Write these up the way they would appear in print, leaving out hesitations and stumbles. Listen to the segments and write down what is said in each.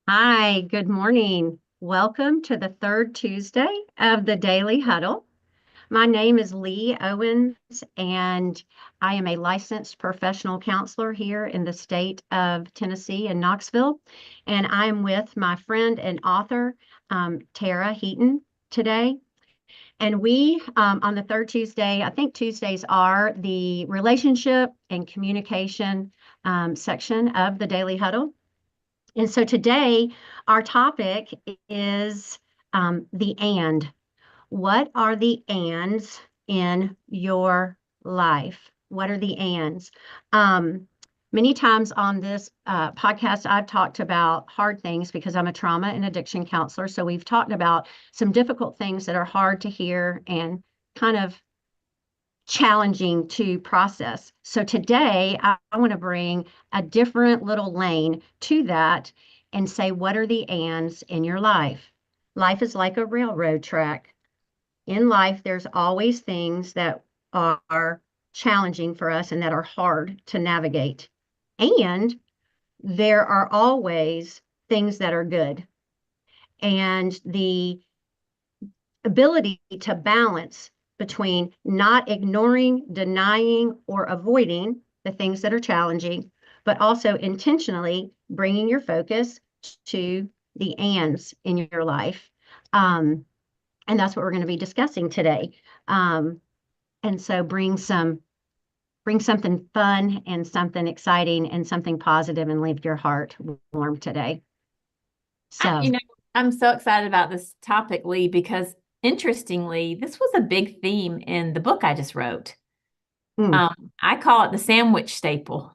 Hi, good morning. Welcome to the third Tuesday of the Daily Huddle. My name is Leigh Owens, and I am a licensed professional counselor here in the state of Tennessee in Knoxville. And I'm with my friend and author, Tara Heaton, today. And we, on the third Tuesday, I think Tuesdays are the relationship and communication section of the Daily Huddle. And so today, our topic is the and. What are the ands in your life? What are the ands? Many times on this podcast, I've talked about hard things because I'm a trauma and addiction counselor. So we've talked about some difficult things that are hard to hear and kind of challenging to process. So today I want to bring a different little lane to that and say, what are the ands in your life? Life is like a railroad track. In life, there's always things that are challenging for us and that are hard to navigate. And there are always things that are good. And the ability to balance between not ignoring, denying, or avoiding the things that are challenging, but also intentionally bringing your focus to the ands in your life. And that's what we're going to be discussing today. And so bring something fun and something exciting and something positive and leave your heart warm today. So, I'm so excited about this topic, Leigh, because interestingly, this was a big theme in the book I just wrote. I call it the sandwich staple.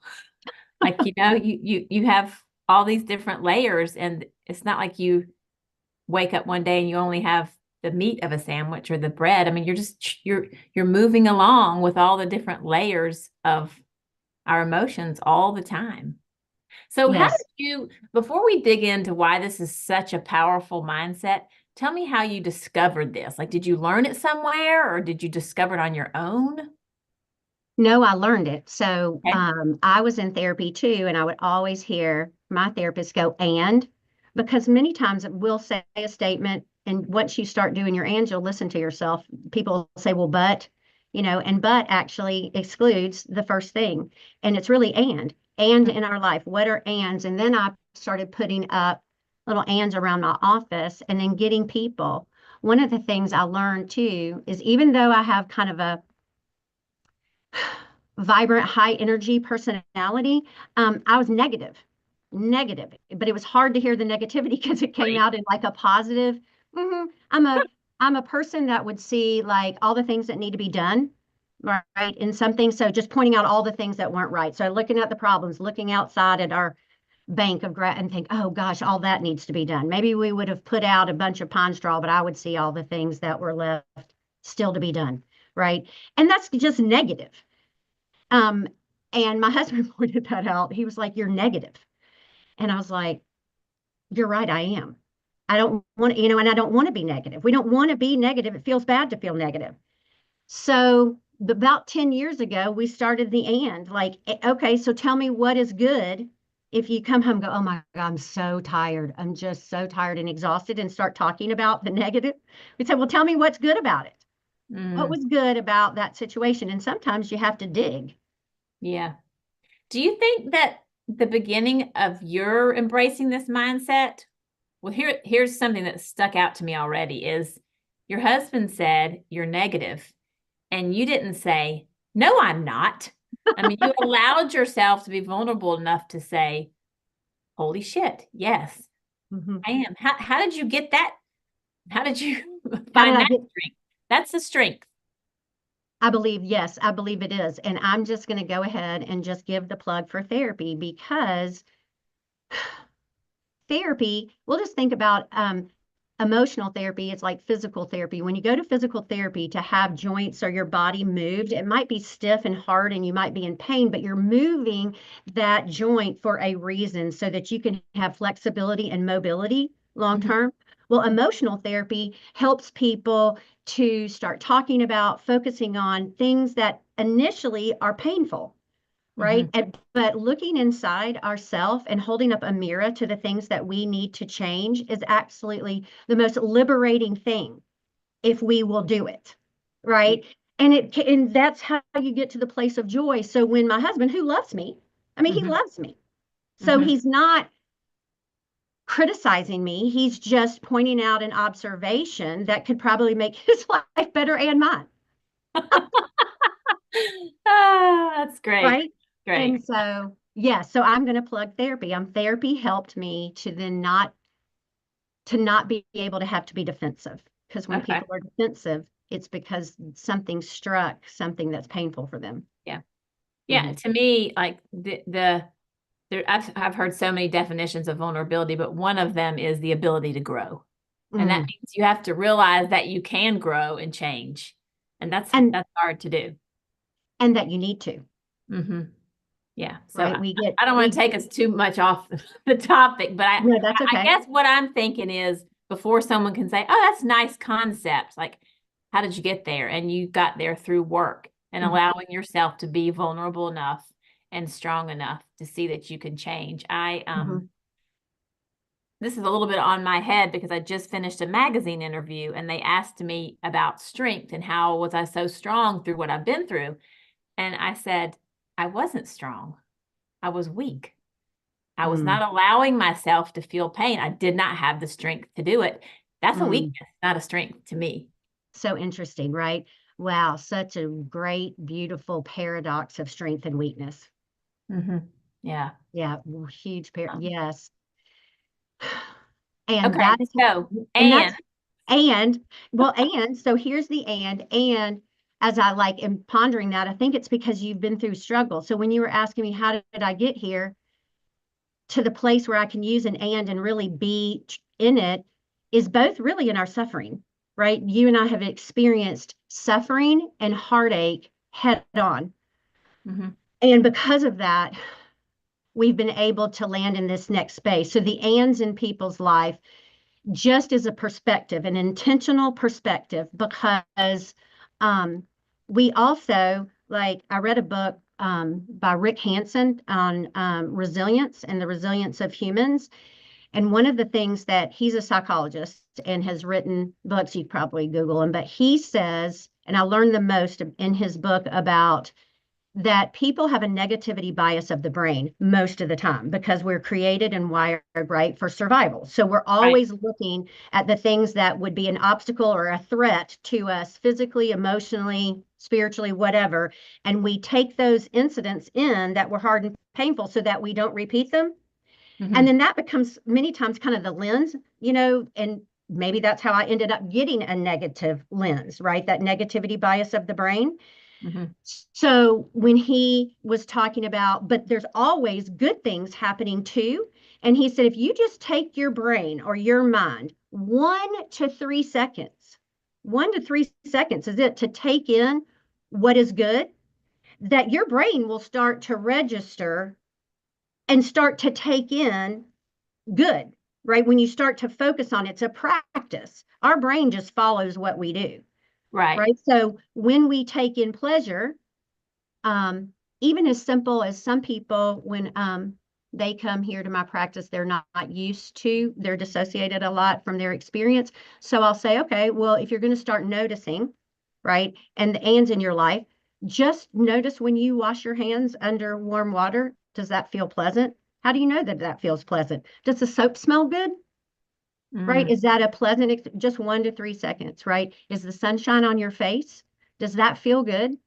Like, you have all these different layers, and it's not like you wake up one day and you only have the meat of a sandwich or the bread. I mean, you're moving along with all the different layers of our emotions all the time. So how yes. did you, before we dig into why this is such a powerful mindset, tell me how you discovered this. Like, did you learn it somewhere or did you discover it on your own? No, I learned it. So Okay. I was in therapy too, and I would always hear my therapist go, and because many times we'll say a statement, and once you start doing your and, you'll listen to yourself. People say, well, but, and but actually excludes the first thing. And it's really and in our life. What are ands? And then I started putting up little ands around my office and then getting people. One of the things I learned too is even though I have kind of a vibrant, high energy personality, I was negative, but it was hard to hear the negativity because it came out in like a positive. hmm I'm a person that would see like all the things that need to be done, right, in something. So just pointing out all the things that weren't right. So looking at the problems, looking outside at our bank of and think, oh gosh, all that needs to be done. Maybe we would have put out a bunch of pine straw, but I would see all the things that were left still to be done, right? And that's just negative. Um, and my husband pointed that out. He was like, "You're negative." And I was like, "You're right, I am. I don't want, and I don't want to be negative. We don't want to be negative. It feels bad to feel negative." So about 10 years ago, we started the and like, okay, so tell me what is good. If you come home and go, oh my God, I'm so tired. I'm just so tired and exhausted, and start talking about the negative. We say, well, tell me what's good about it. What was good about that situation? And sometimes you have to dig. Yeah. Do you think that the beginning of your embracing this mindset, well, here's something that stuck out to me already is your husband said you're negative and you didn't say, no, I'm not. I mean, you allowed yourself to be vulnerable enough to say, holy shit, yes, I am. How did you get that? How did you find that strength? That's the strength. I believe, yes, I believe it is. And I'm just going to go ahead and just give the plug for therapy because therapy, we'll just think about emotional therapy is like physical therapy. When you go to physical therapy to have joints or your body moved, it might be stiff and hard and you might be in pain, but you're moving that joint for a reason so that you can have flexibility and mobility long Mhm. term. Well, emotional therapy helps people to start talking about focusing on things that initially are painful, right? Mhm. But looking inside ourselves and holding up a mirror to the things that we need to change is absolutely the most liberating thing if we will do it, Yeah. right? And that's how you get to the place of joy. So when my husband, who loves me, I mean, he Mhm. loves me. So Mhm. he's not criticizing me. He's just pointing out an observation that could probably make his life better and mine, Ah, that's great. right? Great. And so, yeah, so I'm going to plug therapy. Therapy helped me to then not be able to have to be defensive. Because when Okay. people are defensive, it's because something struck something that's painful for them. Yeah. Yeah. Hmm. To me, like I've heard so many definitions of vulnerability, but one of them is the ability to grow. And that Mm. means you have to realize that you can grow and change. And And that's hard to do. and that you need to, Hmm. Yeah. So right? I don't want to take us too much off the topic, but No, that's I okay. guess what I'm thinking is before someone can say, "Oh, that's a nice concept," like, how did you get there? And you got there through work and Hmm. allowing yourself to be vulnerable enough and strong enough to see that you can change. Hmm. This is a little bit on my head because I just finished a magazine interview and they asked me about strength and how was I so strong through what I've been through. And I said, I wasn't strong. I was weak. I was Mm. not allowing myself to feel pain. I did not have the strength to do it. That's a Mm. weakness, not a strength to me. So interesting, right? Wow, such a great, beautiful paradox of strength and weakness. Hmm. Yeah. Yeah, huge Um, yes. And okay. that is, So, and and that's, and so here's the and as I like am pondering that, I think it's because you've been through struggle. So when you were asking me, how did I get here to the place where I can use an and really be in it is both really in our suffering, right? You and I have experienced suffering and heartache head on. mhm, And because of that, we've been able to land in this next space. So the ands in people's life just as a perspective, an intentional perspective, because um, we also, like, I read a book by Rick Hanson on resilience and the resilience of humans. And one of the things that he's a psychologist and has written books, you probably Google him, but he says, and I learned the most in his book about that people have a negativity bias of the brain most of the time because we're created and wired right for survival. So we're right. always looking at the things that would be an obstacle or a threat to us physically, emotionally, spiritually, whatever. And we take those incidents in that were hard and painful so that we don't repeat them. And Hmm. then that becomes many times kind of the lens, and maybe that's how I ended up getting a negative lens, right? That negativity bias of the brain. Hmm. So when he was talking about, but there's always good things happening too. And he said, if you just take your brain or your mind 1 to 3 seconds, 1 to 3 seconds is it to take in what is good, that your brain will start to register and start to take in good, right? When you start to focus on it, it's a practice. Our brain just follows what we do, Right. right? So when we take in pleasure, um, even as simple as some people, when they come here to my practice, they're not used to, they're dissociated a lot from their experience. So I'll say, okay, well, if you're going to start noticing, right, and the ands in your life, just notice when you wash your hands under warm water, does that feel pleasant? How do you know that that feels pleasant? Does the soap smell good? Right? Mm. Is that a pleasant, just 1 to 3 seconds, right? Is the sunshine on your face? Does that feel good?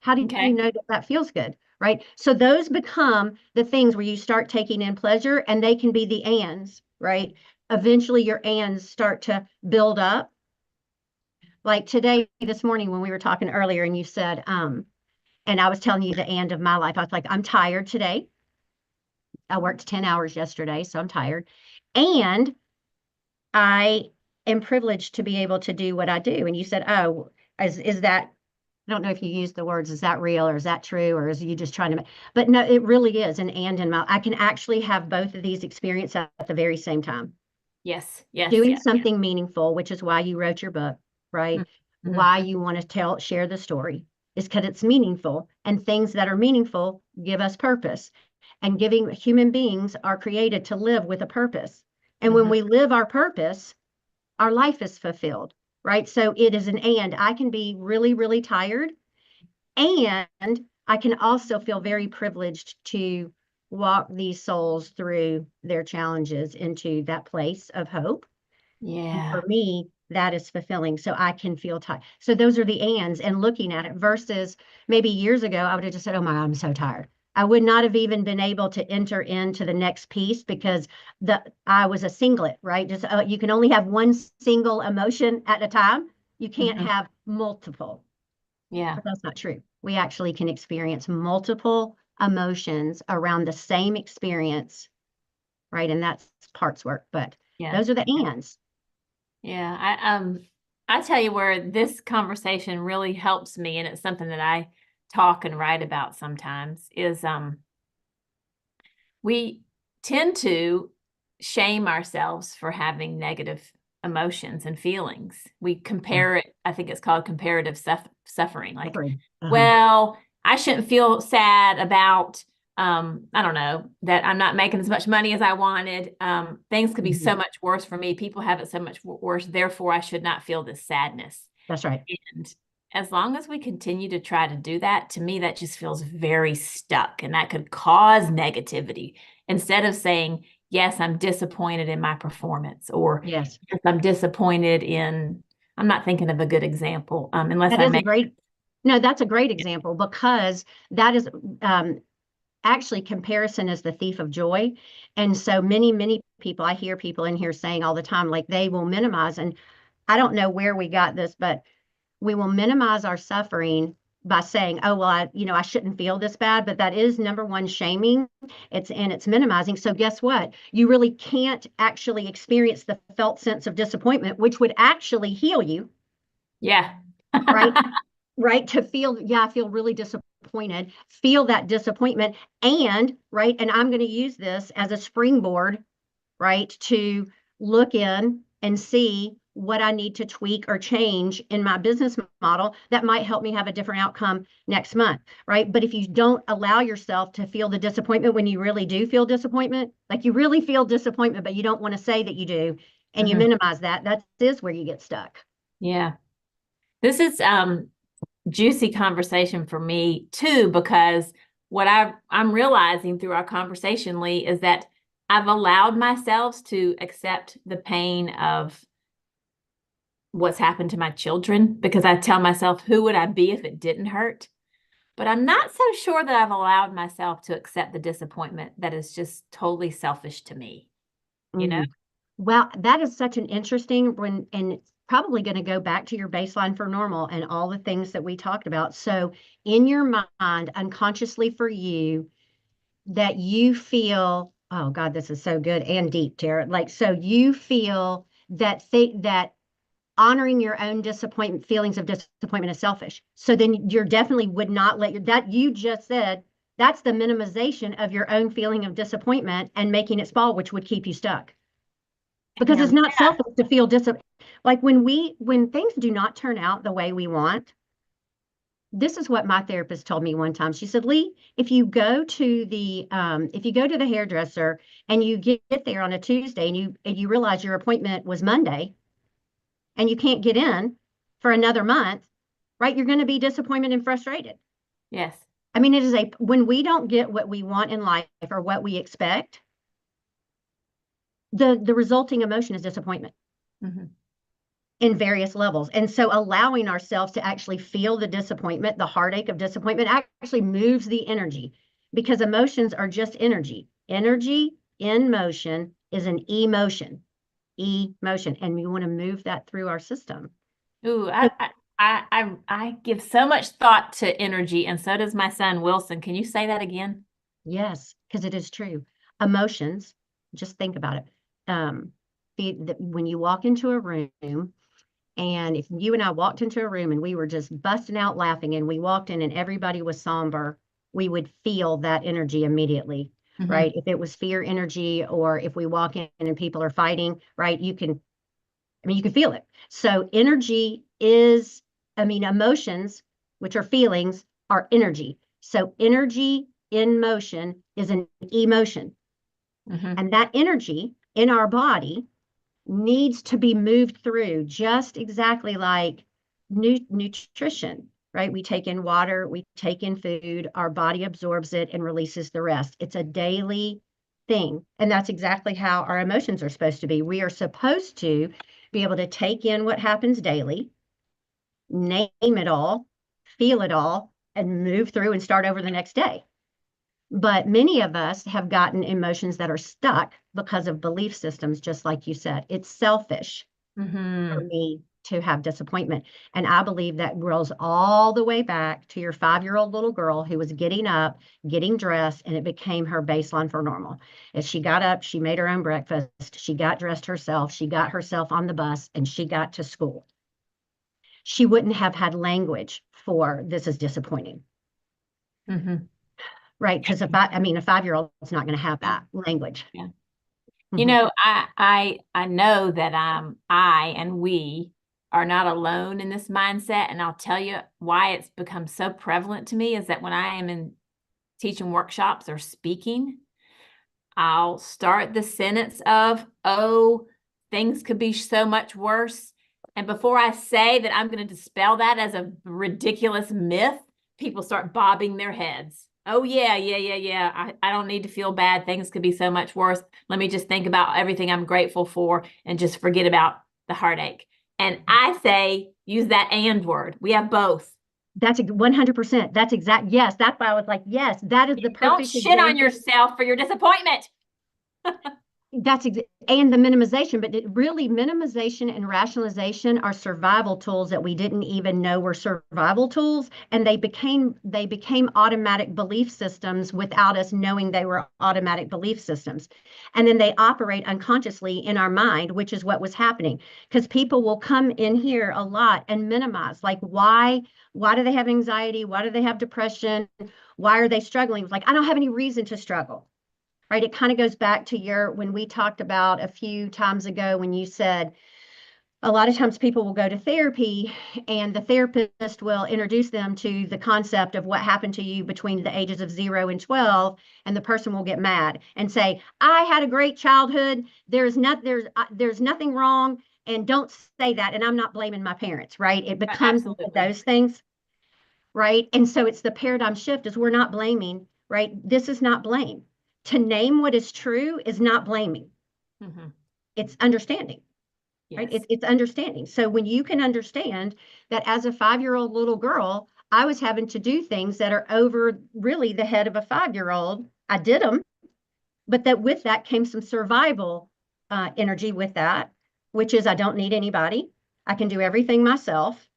How do you Okay. know that that feels good? Right. So those become the things where you start taking in pleasure and they can be the ands, right? Eventually your ands start to build up. Like today, this morning when we were talking earlier and you said, and I was telling you the and of my life, I was like, I'm tired today. I worked 10 hours yesterday, so I'm tired. And I am privileged to be able to do what I do. And you said, oh, is that, I don't know if you used the words, is that real or is that true or is you just trying to, but no, it really is an and in my, I can actually have both of these experiences at the very same time. Yes, yes, Doing yes. something meaningful, which is why you wrote your book, right? Mm-hmm. Why you want to share the story is because it's meaningful, and things that are meaningful give us purpose. And giving human beings are created to live with a purpose. And when we live our purpose, our life is fulfilled, right? So it is an and. I can be really, really tired, and I can also feel very privileged to walk these souls through their challenges into that place of hope. And Yeah. for me, that is fulfilling. So I can feel tired. So those are the ands, and looking at it versus maybe years ago, I would have just said, oh my God, I'm so tired. I would not have even been able to enter into the next piece because I was a singlet, right? Just you can only have one single emotion at a time. You can't have multiple. Yeah. But that's not true. We actually can experience multiple emotions around the same experience, right? And that's parts work, but Yeah. those are the ands. Yeah. I tell you where this conversation really helps me, and it's something that I talk and write about sometimes, is we tend to shame ourselves for having negative emotions and feelings. We Yeah. compare it, I think it's called comparative suffering. Like, Uh-huh. well, I shouldn't feel sad about, I don't know, that I'm not making as much money as I wanted. Things could be so Mhm. much worse for me. People have it so much worse. Therefore, I should not feel this sadness. That's right. And as long as we continue to try to do that, to me, that just feels very stuck, and that could cause negativity. Instead of saying, yes, I'm disappointed in my performance, or Yes. yes, I'm disappointed in, I'm not thinking of a good example, unless That I is a make, great, no, that's a great example because that is um, actually comparison is the thief of joy. And so many people, I hear people in here saying all the time, like they will minimize, and I don't know where we got this, but we will minimize our suffering by saying, oh, well, I shouldn't feel this bad, but that is number one shaming. It's minimizing. So guess what? You really can't actually experience the felt sense of disappointment, which would actually heal you, yeah. right? Right. To feel, yeah, I feel really disappointed, feel that disappointment. And right. And I'm going to use this as a springboard, right, to look in and see what I need to tweak or change in my business model that might help me have a different outcome next month, right? But if you don't allow yourself to feel the disappointment when you really do feel disappointment, like you really feel disappointment, but you don't want to say that you do, and you minimize that, that is where you get stuck. Yeah. This is juicy conversation for me too, because what I'm realizing through our conversation, Leigh, is that I've allowed myself to accept the pain of what's happened to my children, because I tell myself, who would I be if it didn't hurt? But I'm not so sure that I've allowed myself to accept the disappointment that is just totally selfish to me, you know? Mm. Well, that is such an interesting one, and it's probably going to go back to your baseline for normal and all the things that we talked about. So, in your mind, unconsciously for you, that you feel, oh God, this is so good and deep, Jared. Like, so you feel that honoring your own disappointment, feelings of disappointment is selfish. So then you're definitely would not let that you just said that's the minimization of your own feeling of disappointment and making it small, which would keep you stuck because it's not selfish to feel like when things do not turn out the way we want. This is what my therapist told me one time. She said, Leigh, if you go to the hairdresser and you get there on a Tuesday and you realize your appointment was Monday and you can't get in for another month, right? You're going to be disappointed and frustrated. Yes. I mean, when we don't get what we want in life or what we expect, the resulting emotion is disappointment. In various levels. And so allowing ourselves to actually feel the disappointment, the heartache of disappointment actually moves the energy because emotions are just energy. Energy in motion is an emotion, emotion. And we want to move that through our system. Ooh, So, I give so much thought to energy, and so does my son Wilson. Can you say that again? yes, because it is true. Emotions, just think about it. when you walk into a room, and if you and I walked into a room and we were just busting out laughing and we walked in and everybody was somber, we would feel that energy immediately, right? If it was fear energy, or if we walk in and people are fighting, right? You can feel it. So energy is, emotions, which are feelings, are energy. So energy in motion is an emotion. And that energy in our body needs to be moved through, just exactly like nutrition, right? We take in water, we take in food, our body absorbs it and releases the rest. It's a daily thing. And that's exactly how our emotions are supposed to be. We are supposed to be able to take in what happens daily, name it all, feel it all, and move through and start over the next day. But many of us have gotten emotions that are stuck because of belief systems, just like you said. It's selfish for me to have disappointment. And I believe that rolls all the way back to your 5-year-old little girl who was getting up, getting dressed, and it became her baseline for normal. As she got up, she made her own breakfast, she got dressed herself, she got herself on the bus, and she got to school. She wouldn't have had language for this is disappointing. Right? Because a 5-year-old is not going to have that language. Yeah. You know, I know that I and we are not alone in this mindset. And I'll tell you why it's become so prevalent to me is that when I am in teaching workshops or speaking, I'll start the sentence of, oh, things could be so much worse. And before I say that I'm going to dispel that as a ridiculous myth, people start bobbing their heads. Oh, yeah. I don't need to feel bad. Things could be so much worse. Let me just think about everything I'm grateful for and just forget about the heartache. And I say, use that and word. We have both. That's 100%. That's exact. Yes. That's why I was like, yes, that is the perfect Don't shit on yourself for your disappointment. And the minimization, but really minimization and rationalization are survival tools that we didn't even know were survival tools, and they became automatic belief systems without us knowing they were automatic belief systems. And then they operate unconsciously in our mind, which is what was happening, because people will come in here a lot and minimize, like, why do they have anxiety? Why do they have depression? Why are they struggling? It's like, I don't have any reason to struggle. Right? It kind of goes back to when we talked about a few times ago when you said a lot of times people will go to therapy and the therapist will introduce them to the concept of what happened to you between the ages of 0 and 12, and the person will get mad and say, I had a great childhood. There's nothing wrong. And don't say that. And I'm not blaming my parents, right? It becomes one of those things, right? And so it's the paradigm shift is we're not blaming, right? This is not blame. To name what is true is not blaming. It's understanding, right? It's understanding. So when you can understand that as a 5-year-old little girl, I was having to do things that are over really the head of a 5-year-old. I did them, but that with that came some survival energy with that, which is I don't need anybody. I can do everything myself.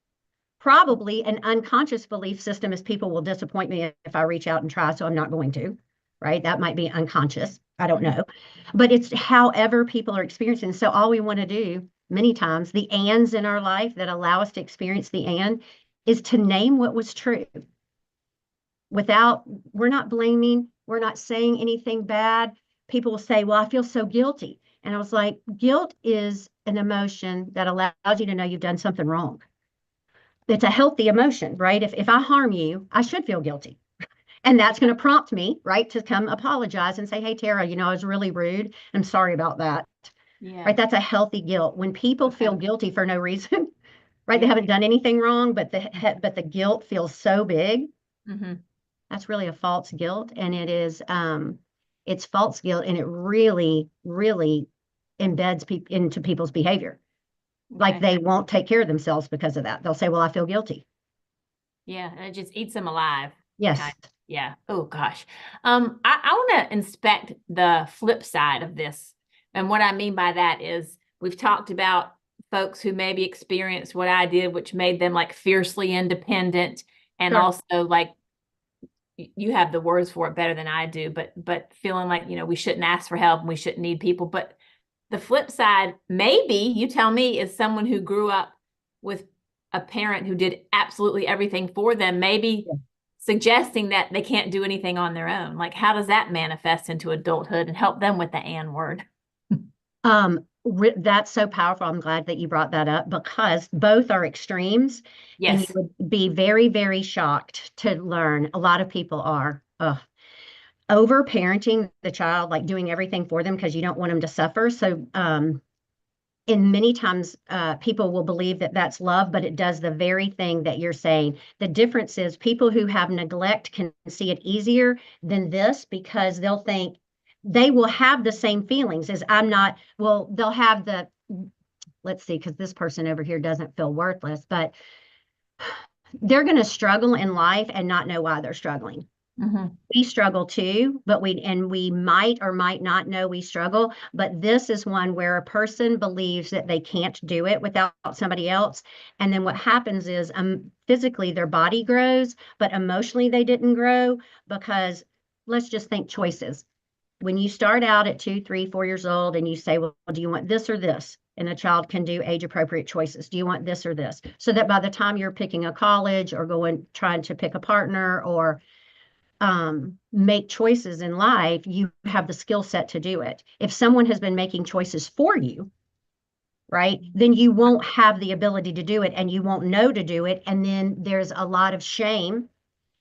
Probably an unconscious belief system is people will disappoint me if I reach out and try, so I'm not going to. Right? That might be unconscious. I don't know. But it's however people are experiencing. So all we want to do many times, the ands in our life that allow us to experience the and is to name what was true. We're not blaming, we're not saying anything bad. People will say, well, I feel so guilty. And I was like, guilt is an emotion that allows you to know you've done something wrong. It's a healthy emotion, right? If I harm you, I should feel guilty. And that's going to prompt me, right, to come apologize and say, hey, Tara, I was really rude. I'm sorry about that. Yeah. Right. That's a healthy guilt. When people feel guilty for no reason, right, they haven't done anything wrong, but the guilt feels so big. That's really a false guilt. And it's false guilt. And it really, really embeds into people's behavior. Like they won't take care of themselves because of that. They'll say, well, I feel guilty. Yeah. And it just eats them alive. Yes. Yeah. Oh, gosh. I want to inspect the flip side of this. And what I mean by that is we've talked about folks who maybe experienced what I did, which made them like fiercely independent. And also like, you have the words for it better than I do, but feeling like, we shouldn't ask for help and we shouldn't need people. But the flip side, maybe you tell me, is someone who grew up with a parent who did absolutely everything for them, maybe suggesting that they can't do anything on their own. Like, how does that manifest into adulthood and help them with the "and" word? That's so powerful. I'm glad that you brought that up because both are extremes, and you Yes. would be very, very shocked to learn. A lot of people are over parenting the child, like doing everything for them because you don't want them to suffer. So, and many times people will believe that that's love, but it does the very thing that you're saying. The difference is people who have neglect can see it easier than this because they'll think they will have the same feelings as I'm not. Well, they'll have the, let's see, because this person over here doesn't feel worthless, but they're going to struggle in life and not know why they're struggling. Mm-hmm. We struggle too, but we might or might not know we struggle. But this is one where a person believes that they can't do it without somebody else. And then what happens is physically their body grows, but emotionally they didn't grow because let's just think choices. When you start out at 2, 3, 4 years old and you say, well, do you want this or this? And a child can do age appropriate choices. Do you want this or this? So that by the time you're picking a college or trying to pick a partner or make choices in life, you have the skill set to do it. If someone has been making choices for you, right, then you won't have the ability to do it and you won't know to do it. And then there's a lot of shame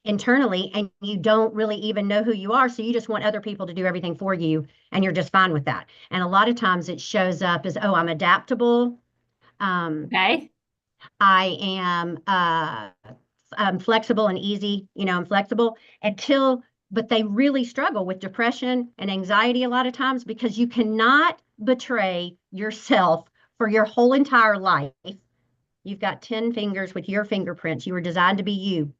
internally and you don't really even know who you are. So you just want other people to do everything for you and you're just fine with that. And a lot of times it shows up as, oh, I'm adaptable. Okay. I am I'm flexible and easy, I'm flexible but they really struggle with depression and anxiety a lot of times because you cannot betray yourself for your whole entire life. You've got 10 fingers with your fingerprints. You were designed to be you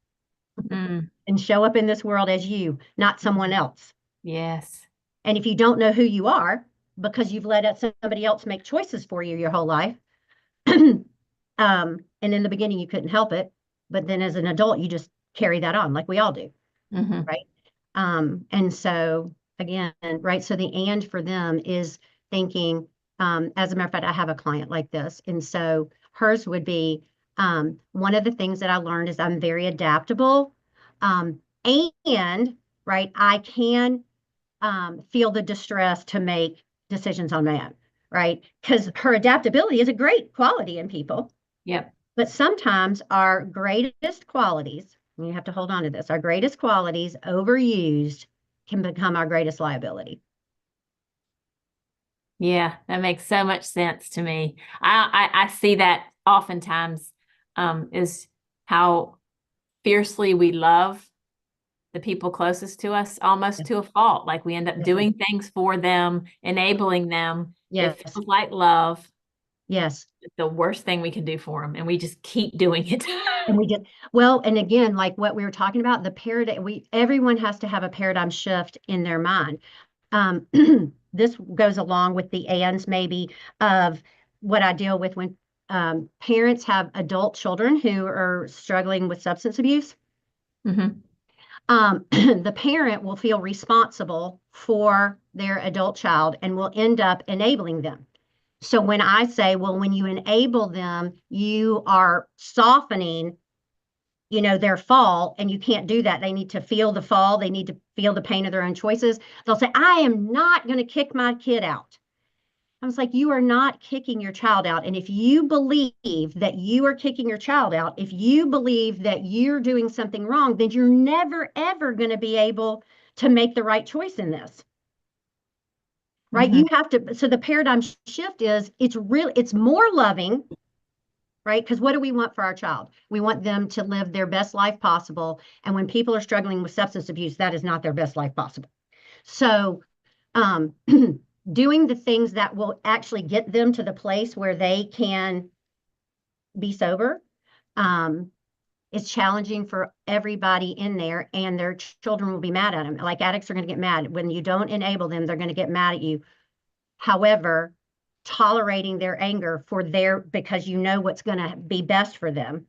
and show up in this world as you, not someone else. Yes. And if you don't know who you are because you've let somebody else make choices for you your whole life, and in the beginning you couldn't help it, but then as an adult you just carry that on like we all do, right? And so again, right, so the "and" for them is thinking, as a matter of fact, I have a client like this, and so hers would be, one of the things that I learned is I'm very adaptable, and right, I can feel the distress to make decisions on my own, right? Because her adaptability is a great quality in people. Yep. But sometimes our greatest qualities, and you have to hold on to this, our greatest qualities overused can become our greatest liability. Yeah, that makes so much sense to me. I see that oftentimes, is how fiercely we love the people closest to us, almost to a fault. Like we end up Yes, doing things for them, enabling them. It yes, feels like love. yes. It's the worst thing we can do for them, and we just keep doing it. And we did well, and again, like what we were talking about, the paradigm, everyone has to have a paradigm shift in their mind. Um, this goes along with the "ands" maybe of what I deal with when parents have adult children who are struggling with substance abuse. Mm-hmm. The parent will feel responsible for their adult child and will end up enabling them. So when I say, well, when you enable them, you are softening, their fall, and you can't do that. They need to feel the fall. They need to feel the pain of their own choices. They'll say, I am not going to kick my kid out. I was like, you are not kicking your child out. And if you believe that you are kicking your child out, if you believe that you're doing something wrong, then you're never, ever going to be able to make the right choice in this. Right? Mm-hmm. You have to, so the paradigm shift is it's more loving, right? Because what do we want for our child? We want them to live their best life possible. And when people are struggling with substance abuse, that is not their best life possible. So, um, doing the things that will actually get them to the place where they can be sober, um, is challenging for everybody in there, and their children will be mad at them. Like addicts are going to get mad. When you don't enable them, they're going to get mad at you. However, tolerating their anger because you know what's going to be best for them.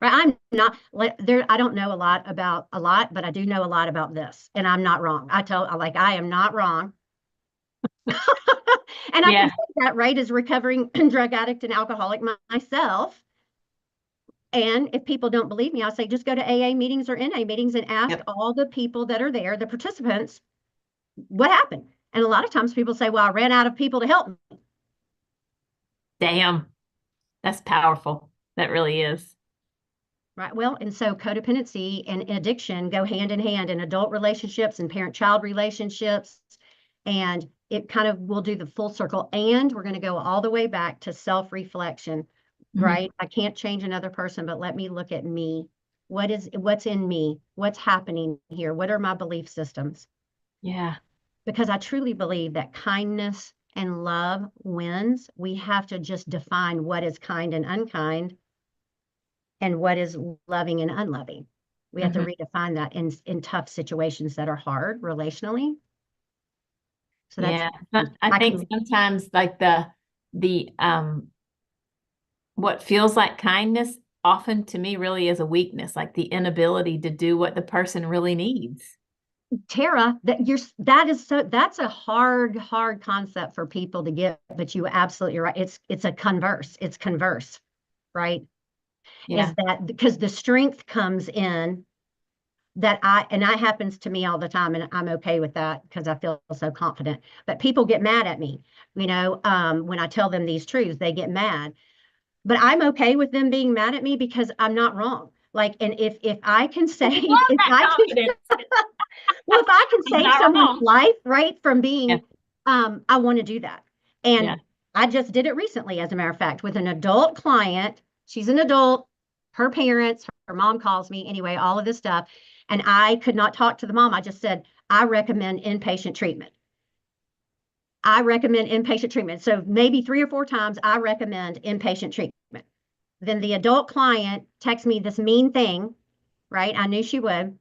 Right? I'm not there. I don't know about a lot, but I do know a lot about this, and I'm not wrong. I am not wrong. And I can Yeah. say that, right, as recovering drug addict and alcoholic myself. And if people don't believe me, I'll say just go to AA meetings or NA meetings and ask Yep. all the people that are there, the participants, what happened. And a lot of times people say, well, I ran out of people to help me. Damn. That's powerful. That really is. Right. Well, and so codependency and addiction go hand in hand in adult relationships and parent-child relationships. And it kind of will do the full circle. And we're going to go all the way back to self-reflection, Mhm. right? I can't change another person, but let me look at me. What's in me? What's happening here? What are my belief systems? Yeah. Because I truly believe that kindness and love wins. We have to just define what is kind and unkind and what is loving and unloving. We have to Mhm. redefine that in tough situations that are hard relationally. So that's Yeah. But I my think sometimes like the what feels like kindness often to me really is a weakness, like the inability to do what the person really needs. Tara, that's a hard concept for people to get, but you absolutely right. It's a converse. It's converse, right? Is Yeah. that because the strength comes in that and I happens to me all the time, and I'm okay with that because I feel so confident. But people get mad at me, when I tell them these truths, they get mad. But I'm okay with them being mad at me because I'm not wrong. Like, and if I can I save, love if that I can, confidence. well, if I can I'm save not someone's wrong. life, right, from Yeah. being, I want to do that. Yeah. And I just did it recently, as a matter of fact, with an adult client. She's an adult, her parents, her mom calls me anyway, all of this stuff. And I could not talk to the mom. I just said, I recommend inpatient treatment. I recommend inpatient treatment. So maybe 3 or 4 times I recommend inpatient treatment. Then the adult client texts me this mean thing, right? I knew she would.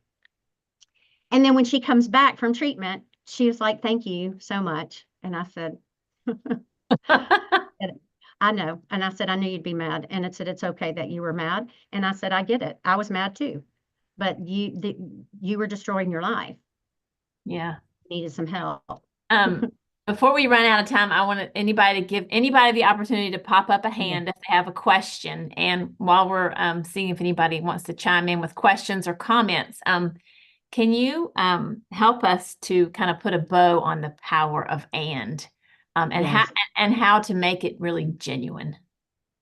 And then when she comes back from treatment, she was like, thank you so much. And I said, I know. And I said, I knew you'd be mad. And it said, it's okay that you were mad. And I said, I get it. I was mad too. But you were destroying your life. Yeah. You needed some help. Um, Before we run out of time, I want anybody to give anybody the opportunity to pop up a Yeah. hand if they have a question. And while we're seeing if anybody wants to chime in with questions or comments, can you help us to kind of put a bow on the power of Yes. and how to make it really genuine?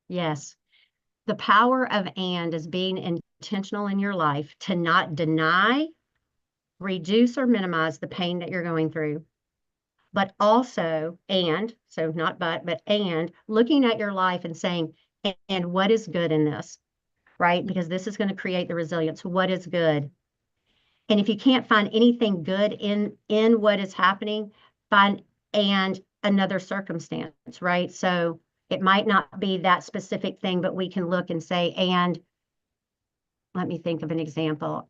Yes. The power of and is being intentional in your life to not deny, reduce, or minimize the pain that you're going through, but also, and so not but and looking at your life and saying, and what is good in this, right? Because this is going to create the resilience. What is good? And if you can't find anything good in what is happening, find and another circumstance, right? So it might not be that specific thing, but we can look and say, and let me think of an example.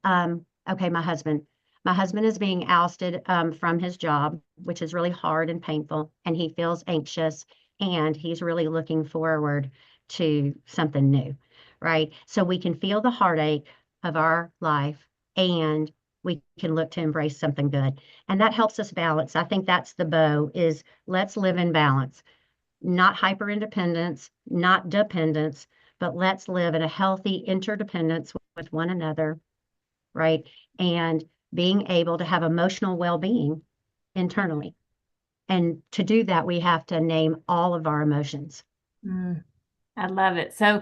Okay, my husband. My husband is being ousted from his job, which is really hard and painful, and he feels anxious, and he's really looking forward to something new, right? So we can feel the heartache of our life, and we can look to embrace something good, and that helps us balance. I think that's the bow is let's live in balance, not hyper independence, not dependence, but let's live in a healthy interdependence with one another, right? And being able to have emotional well being internally. And to do that, we have to name all of our emotions. Mm, I love it. So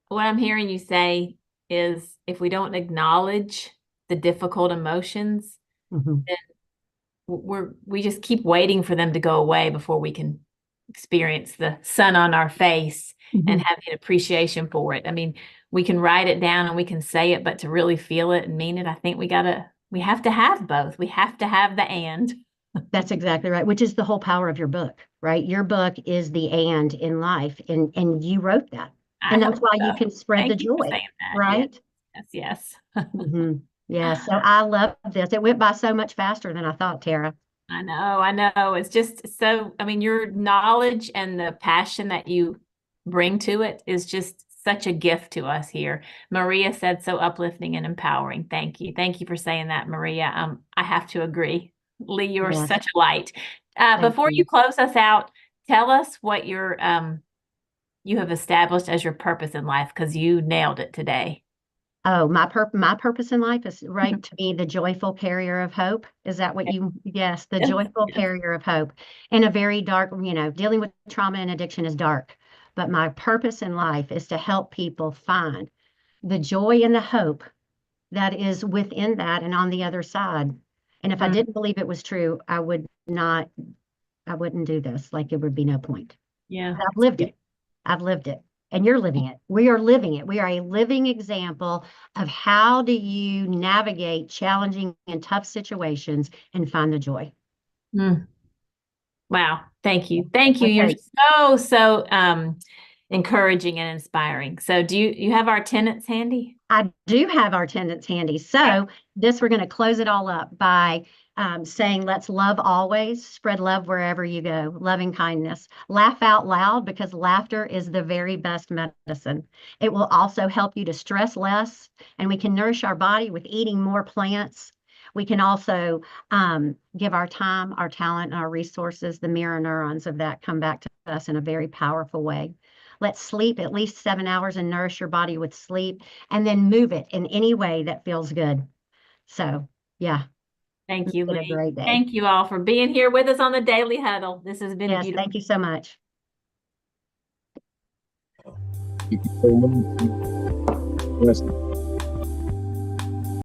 what I'm hearing you say is if we don't acknowledge the difficult emotions, Mhm. then we just keep waiting for them to go away before we can experience the sun on our face and Mhm. have an appreciation for it. I mean, we can write it down and we can say it, but to really feel it and mean it, I think we have to have both. We have to have the and. That's exactly right, which is the whole power of your book, right? Your book is the and in life, and you wrote that. I And that's hope why so. you can spread the Thank you for joy, saying that. Yes, right? yes, yes. Hmm. Yeah, so I love this. It went by so much faster than I thought, Tara. I know, I know. It's just so, I mean, your knowledge and the passion that you bring to it is just such a gift to us here. Maria said so uplifting and empowering. Thank you. Thank you for saying that, Maria. I have to agree. Leigh, you're Yes. such a light. Before you close us out, tell us what your you have established as your purpose in life, because you nailed it today. Oh, my purpose in life is right to be the joyful carrier of hope. Is that what yes, the Yes, joyful yes. carrier of hope in a very dark, dealing with trauma and addiction is dark. But my purpose in life is to help people find the joy and the hope that is within that and on the other side. And if I Mm, didn't believe it was true, I wouldn't do this. Like it would be no point. yeah. But I've lived it. I've lived it. And you're living it. We are living it. We are a living example of how do you navigate challenging and tough situations and find the joy. Mm. Wow. Thank you. Thank you. You're Okay. so encouraging and inspiring. So do you have our tenets handy? I do have our attendance handy. So we're going to close it all up by saying, let's love always, spread love wherever you go, loving kindness, laugh out loud because laughter is the very best medicine. It will also help you to stress less, and we can nourish our body with eating more plants. We can also give our time, our talent, and our resources, the mirror neurons of that come back to us in a very powerful way. Let's sleep at least 7 hours and nourish your body with sleep, and then move it in any way that feels good. So, yeah, Thank make you, it a Leigh. great day. Thank you all for being here with us on the Daily Huddle. This has been Yes, beautiful. thank you so much. Thank you so much. Blessings.